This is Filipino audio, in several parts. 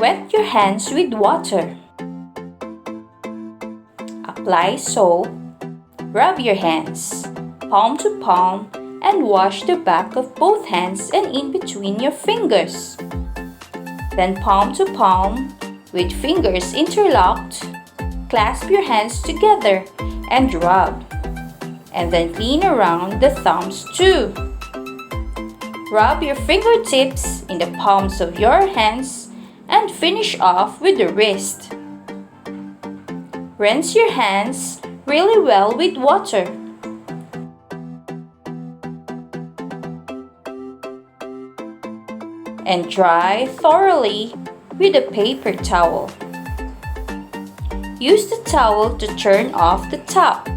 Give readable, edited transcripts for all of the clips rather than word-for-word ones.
wet your hands with water. Apply soap. Rub your hands, palm to palm, and wash the back of both hands and in between your fingers. Then palm to palm, with fingers interlocked, clasp your hands together and rub. And then clean around the thumbs too. Rub your fingertips in the palms of your hands and finish off with the wrist. Rinse your hands really well with water. And dry thoroughly with a paper towel. Use the towel to turn off the top.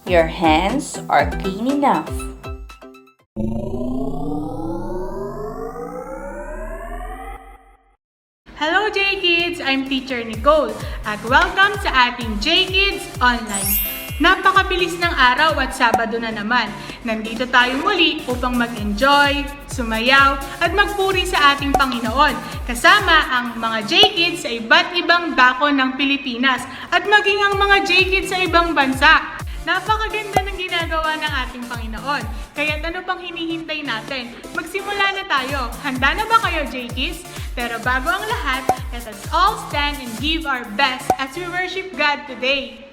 Your hands are clean enough. Hello J-Kids! I'm Teacher Nicole at welcome sa ating J-Kids Online. Napakabilis ng araw at Sabado na naman. Nandito tayo muli upang mag-enjoy, sumayaw at magpuri sa ating Panginoon. Kasama ang mga J-Kids sa iba't ibang dako ng Pilipinas at maging ang mga J-Kids sa ibang bansa. Napakaganda ng ginagawa ng ating Panginoon. Kaya't ano pang hinihintay natin? Magsimula na tayo. Handa na ba kayo, J-Kids? Pero bago ang lahat, let us all stand and give our best as we worship God today.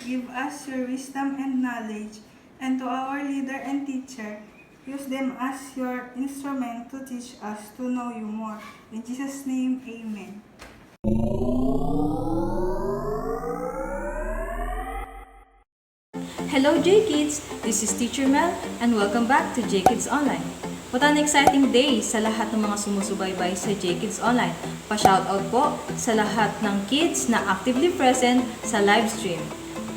give us your wisdom and knowledge, and to our leader and teacher, use them as your instrument to teach us to know you more. In Jesus' name, amen. Hello J-Kids! This is Teacher Mel and welcome back to J-Kids Online. What an exciting day sa lahat ng mga sumusubaybay sa J-Kids Online. Pa-shoutout po sa lahat ng kids na actively present sa live stream.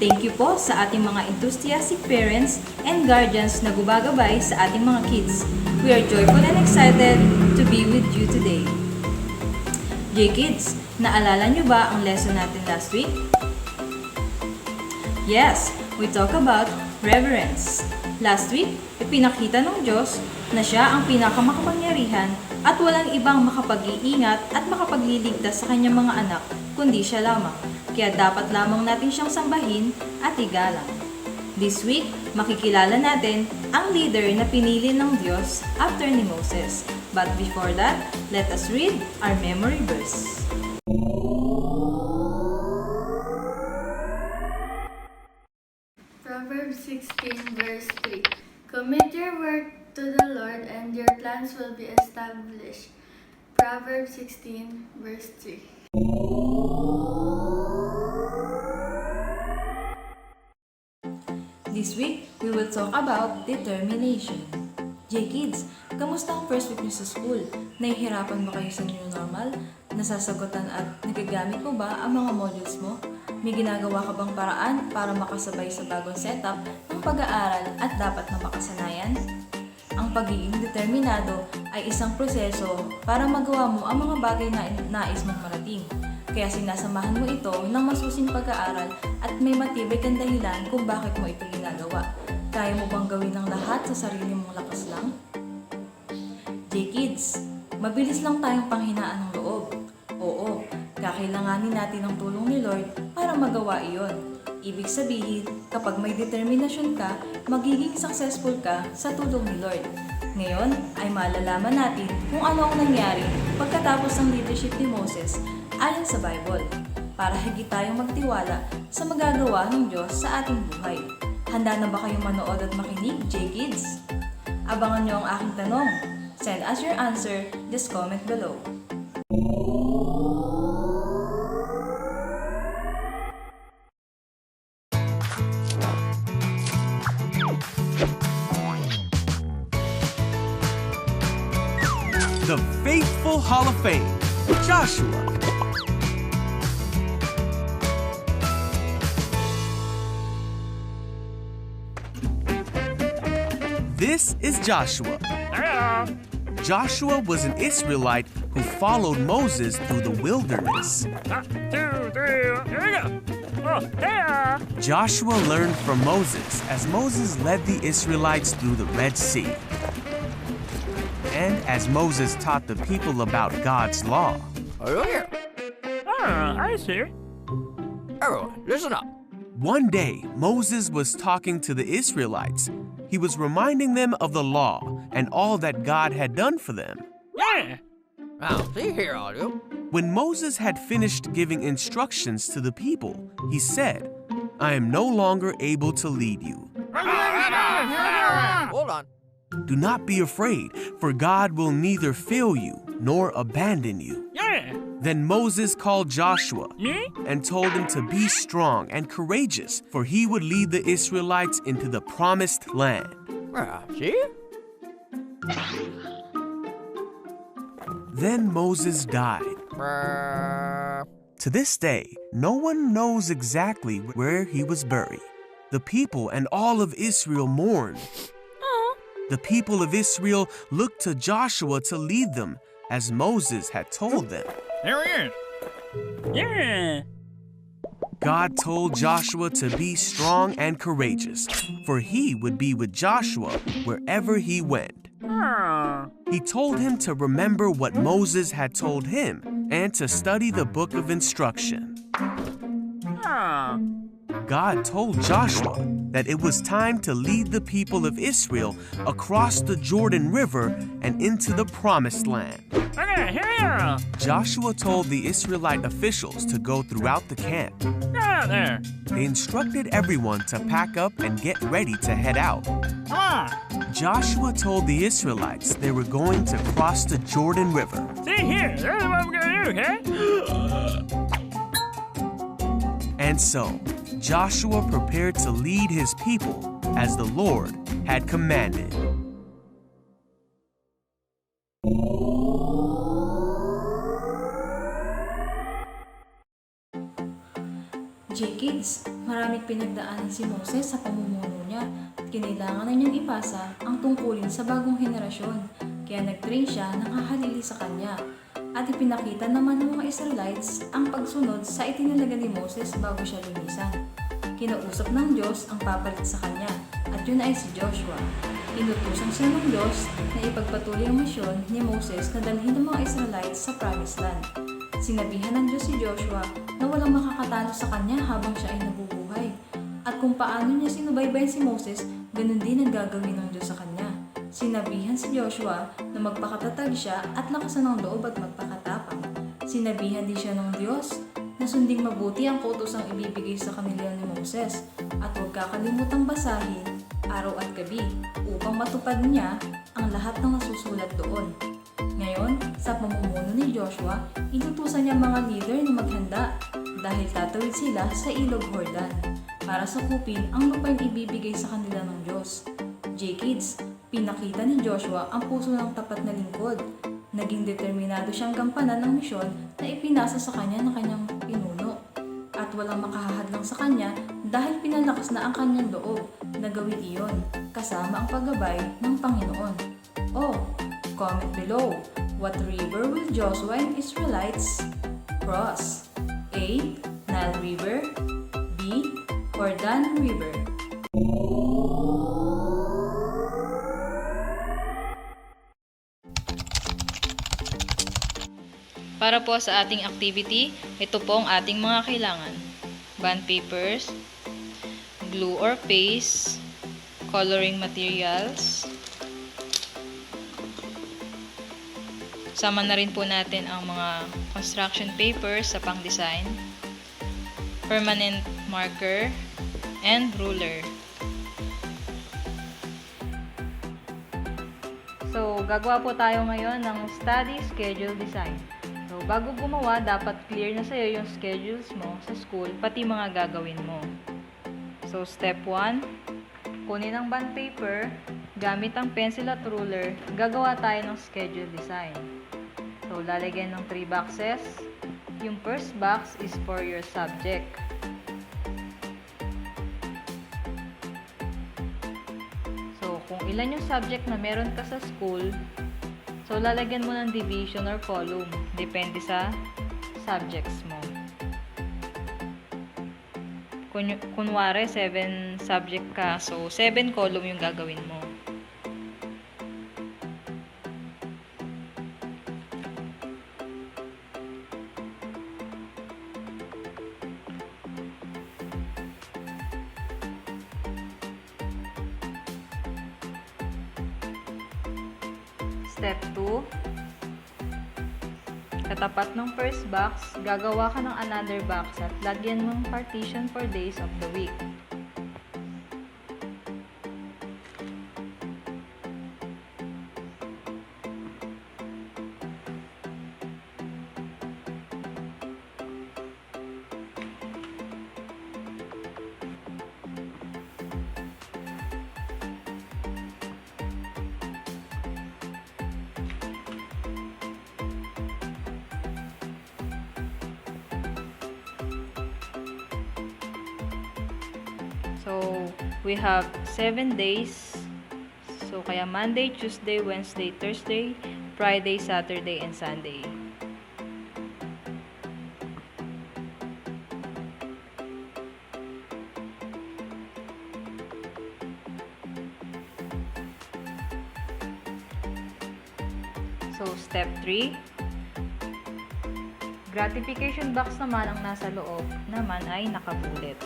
Thank you po sa ating mga enthusiastic parents and guardians na gumagabay sa ating mga kids. We are joyful and excited to be with you today. J-Kids, naalala nyo ba ang lesson natin last week? Yes, we talk about reverence. Last week, ipinakita ng Diyos na siya ang pinakamakapangyarihan at walang ibang makapag-iingat at makapagliligtas sa kanyang mga anak kundi siya lamang. Kaya dapat lamang natin siyang sambahin at igalang. This week, makikilala natin ang leader na pinili ng Diyos after ni Moses. But before that, let us read our memory verse. Proverbs 16 verse 3. Commit your work to the Lord and your plans will be established. Proverbs 16 verse 3. This week, we will talk about determination. J-Kids, kamusta ang first week niyo sa school? Nahihirapan ba kayo sa new normal? Nasasagutan at nagagamit mo ba ang mga modules mo? May ginagawa ka bang paraan para makasabay sa bagong setup ng pag-aaral at dapat na makasanayan? Ang pagiging determinado ay isang proseso para magawa mo ang mga bagay na nais mong marating. Kaya sinasamahan mo ito ng masusing pag-aaral at may matibay kang dahilan kung bakit mo ito ginagawa. Kaya mo bang gawin ang lahat sa sarili mong lakas lang? J-Kids, mabilis lang tayong panghinaan ng loob. Oo, kakailanganin natin ang tulong ni Lord para magawa iyon. Ibig sabihin, kapag may determinasyon ka, magiging successful ka sa tulong ni Lord. Ngayon ay malalaman natin kung ano ang nangyari pagkatapos ng leadership ni Moses ayon sa Bible, para higit tayong magtiwala sa magagawa ng Diyos sa ating buhay. Handa na ba kayong manood at makinig, J-Kids? Abangan nyo ang aking tanong. Send us your answer, just comment below. The Faithful Hall of Fame, Joshua. This is Joshua. Joshua was an Israelite who followed Moses through the wilderness. Joshua learned from Moses as Moses led the Israelites through the Red Sea. And as Moses taught the people about God's law. I see. Everyone, listen up. One day, Moses was talking to the Israelites. He was reminding them of the law and all that God had done for them. Yeah. Now, see here, all you. When Moses had finished giving instructions to the people, he said, I am no longer able to lead you. Hold on. Do not be afraid, for God will neither fail you nor abandon you. Yeah. Then Moses called Joshua Me? and told him to be strong and courageous, for he would lead the Israelites into the promised land. See? Then Moses died. To this day, no one knows exactly where he was buried. The people and all of Israel mourned. The people of Israel looked to Joshua to lead them, as Moses had told them. There he is. Yeah. God told Joshua to be strong and courageous, for he would be with Joshua wherever he went. He told him to remember what Moses had told him and to study the book of instruction. God told Joshua that it was time to lead the people of Israel across the Jordan River and into the Promised Land. Okay, here. Joshua told the Israelite officials to go throughout the camp. Get out there. They instructed everyone to pack up and get ready to head out. Come on. Joshua told the Israelites they were going to cross the Jordan River. See here. This is what we're gonna do, okay? And so, Joshua prepared to lead his people as the Lord had commanded. J-Kids, maraming pinagdaanan si Moses sa pamumuno niya at kinailangan na niyang ipasa ang tungkulin sa bagong henerasyon. Kaya nag-train siya ng hahalili sa kanya. At ipinakita naman ng mga Israelites ang pagsunod sa itinalaga ni Moses bago siya lumisan. Kinausap ng Diyos ang papalit sa kanya at yun ay si Joshua. Inutusan siya ng Diyos na ipagpatuloy ang misyon ni Moses na dalhin ng mga Israelites sa Promised Land. Sinabihan ng Diyos si Joshua na walang makakatalo sa kanya habang siya ay nabubuhay. At kung paano niya sinubaybayan si Moses, ganun din ang gagawin ng Diyos sa kanya. Sinabihan si Joshua na magpakatatag siya at lakasan ng loob at magpakatapang. Sinabihan din siya ng Diyos na sunding mabuti ang kautusang ibibigay sa kanila ni Moses at huwag kakalimutang basahin araw at gabi upang matupad niya ang lahat ng nasusulat doon. Ngayon, sa pamumuno ni Joshua, inutusan niya mga leader na maghanda dahil tatawid sila sa Ilog Jordan para sakupin ang lupang ibibigay sa kanila ng Diyos. J-Kids, pinakita ni Joshua ang puso ng tapat na lingkod. Naging determinado siyang gampanan ang misyon na ipinasa sa kanya ng kanyang pinuno. At walang makahahadlang sa kanya dahil pinalakas na ang kanyang loob na gawin iyon kasama ang paggabay ng Panginoon. Oh, comment below, what river will Joshua and Israelites cross? A. Nile River. B. Jordan River. Para po sa ating activity, ito po ang ating mga kailangan. Bond papers, glue or paste, coloring materials. Sama na rin po natin ang mga construction papers sa pang-design, permanent marker, and ruler. So, gagawa po tayo ngayon ng study schedule design. So, bago gumawa, dapat clear na sa'yo yung schedules mo sa school, pati mga gagawin mo. So, step 1, kunin ang bond paper, gamit ang pencil at ruler, gagawa tayo ng schedule design. So, lalagyan ng 3 boxes. Yung first box is for your subject. So, kung ilan yung subject na meron ka sa school, so, lalagyan mo ng division or column. Depende sa subjects mo. Kunwari, 7 subject ka. So, 7 column yung gagawin mo. Step 2, katapat ng first box, gagawa ka ng another box at lagyan mong partition for days of the week. So, we have 7 days. So, kaya Monday, Tuesday, Wednesday, Thursday, Friday, Saturday, and Sunday. So, step 3. Gratification box naman ang nasa loob naman ay nakabulit.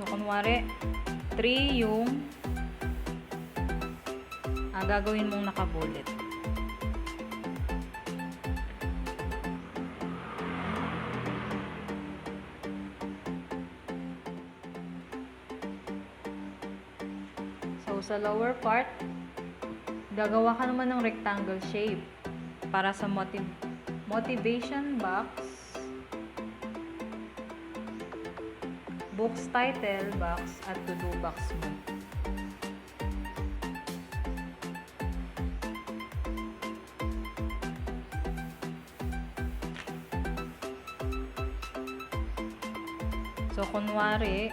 So, kunwari, 3 yung gagawin mong nakabullet. So, sa lower part, gagawa ka naman ng rectangle shape para sa motivation box, books title box, at to-do box mo. So, kunwari,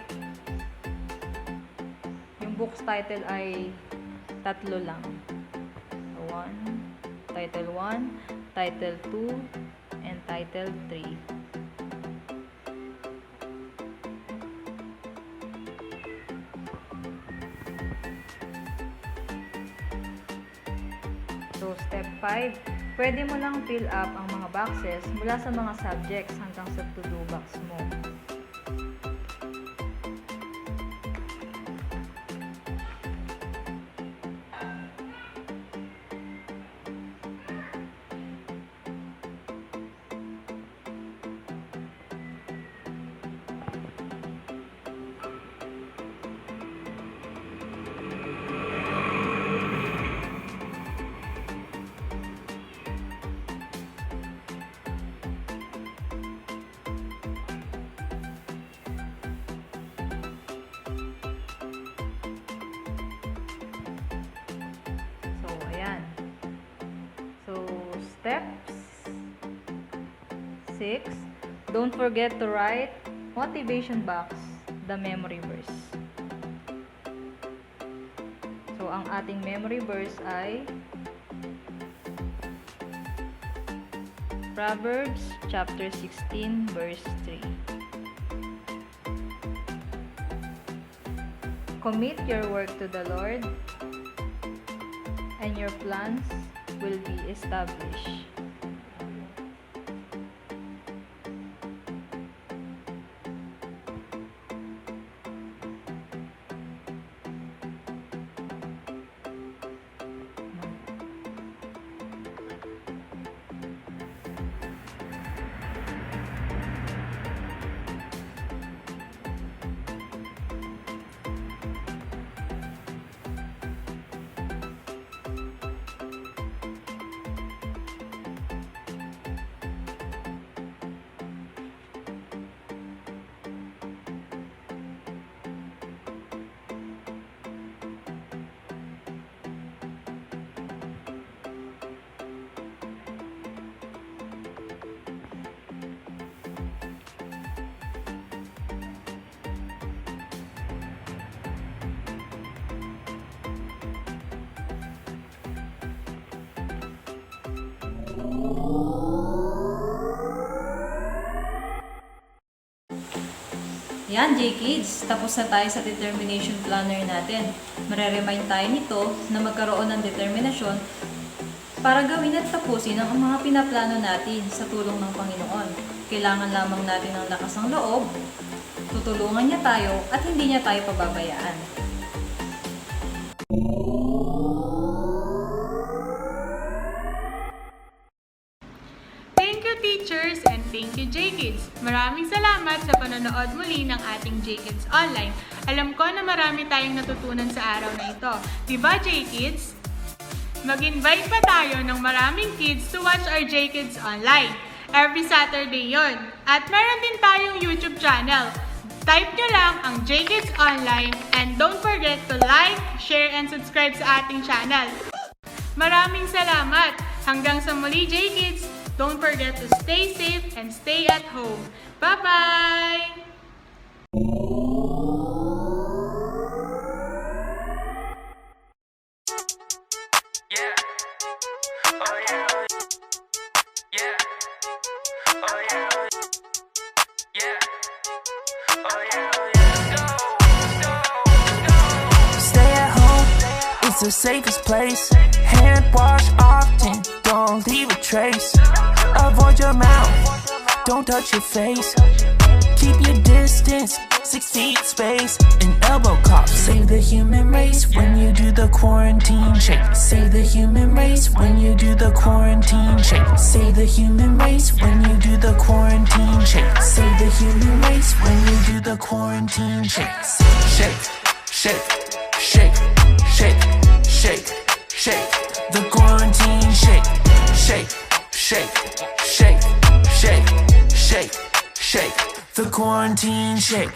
yung book's title ay 3 lang. So, title 1, title 2, and title 3. So, step 5, pwede mo lang fill up ang mga boxes mula sa mga subjects hanggang sa to-do box mo. Steps 6. Don't forget to write motivation box, the memory verse. So, ang ating memory verse ay Proverbs chapter 16 verse 3. Commit your work to the Lord, and your plans will be established. Yan, J-Kids, tapos na tayo sa determination planner natin. Mareremind tayo nito na magkaroon ng determinasyon para gawin at tapusin ang mga pinaplano natin sa tulong ng Panginoon. Kailangan lamang natin ng lakas ng loob, tutulungan niya tayo at hindi niya tayo pababayaan. Thank you, teachers, and thank you, J-Kids. Maraming salamat sa panonood muli ng ating J-Kids Online. Alam ko na marami tayong natutunan sa araw na ito. Diba, J-Kids? Mag-invite pa tayo ng maraming kids to watch our J-Kids Online. Every Saturday yon. At meron din tayong YouTube channel. Type nyo lang ang J-Kids Online and don't forget to like, share, and subscribe sa ating channel. Maraming salamat! Hanggang sa muli, J-Kids! Don't forget to stay safe and stay at home. Bye-bye! Stay at home, it's the safest place. Hand wash often, don't leave a trace. Avoid your mouth, don't touch your face. Keep your distance, 6 feet space, an elbow cough. Save the human race when you do the quarantine shake. Save the human race when you do the quarantine shake. Save the human race when you do the quarantine shake. Save the human race when you do the quarantine shake. Shake, shake, shake, shake, shake, shake. The quarantine shake. Shake, shake, shake, shake, shake, shake. The quarantine shake.